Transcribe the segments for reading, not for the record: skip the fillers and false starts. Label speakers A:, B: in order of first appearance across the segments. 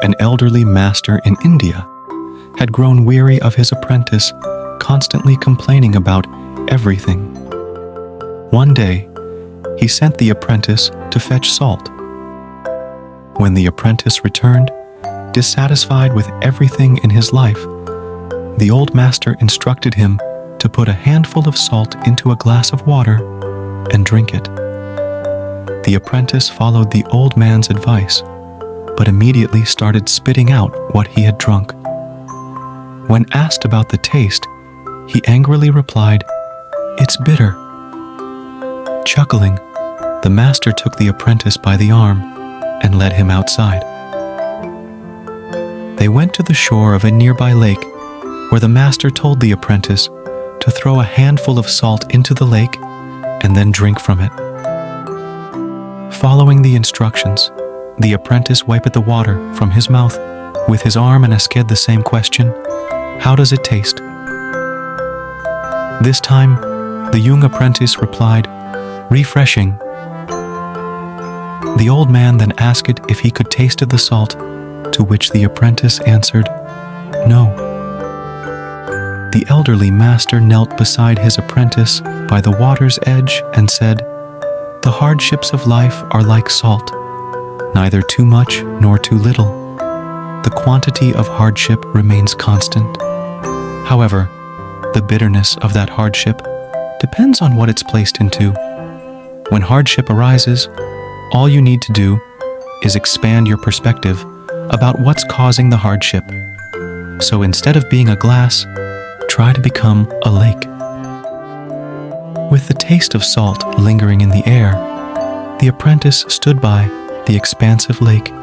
A: An elderly master in India had grown weary of his apprentice constantly complaining about everything. One day, he sent the apprentice to fetch salt. When the apprentice returned, dissatisfied with everything in his life, the old master instructed him to put a handful of salt into a glass of water and drink it. The apprentice followed the old man's advice, but immediately started spitting out what he had drunk. When asked about the taste, he angrily replied, "It's bitter." Chuckling, the master took the apprentice by the arm and led him outside. They went to the shore of a nearby lake, where the master told the apprentice to throw a handful of salt into the lake and then drink from it. Following the instructions, the apprentice wiped the water from his mouth with his arm and asked the same question, "How does it taste?" This time, the young apprentice replied, "Refreshing." The old man then asked if he could taste the salt, to which the apprentice answered, "No." The elderly master knelt beside his apprentice by the water's edge and said, "The hardships of life are like salt, neither too much nor too little. The quantity of hardship remains constant. However, the bitterness of that hardship depends on what it's placed into. When hardship arises, all you need to do is expand your perspective about what's causing the hardship. So instead of being a glass, try to become a lake." With the taste of salt lingering in the air, the apprentice stood by the expansive lake,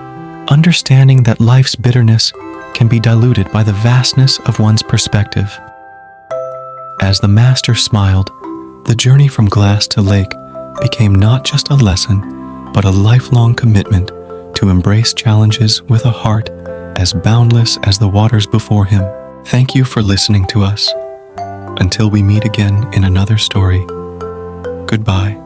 A: understanding that life's bitterness can be diluted by the vastness of one's perspective. As the master smiled, the journey from glass to lake became not just a lesson, but a lifelong commitment to embrace challenges with a heart as boundless as the waters before him. Thank you for listening to us. Until we meet again in another story, goodbye.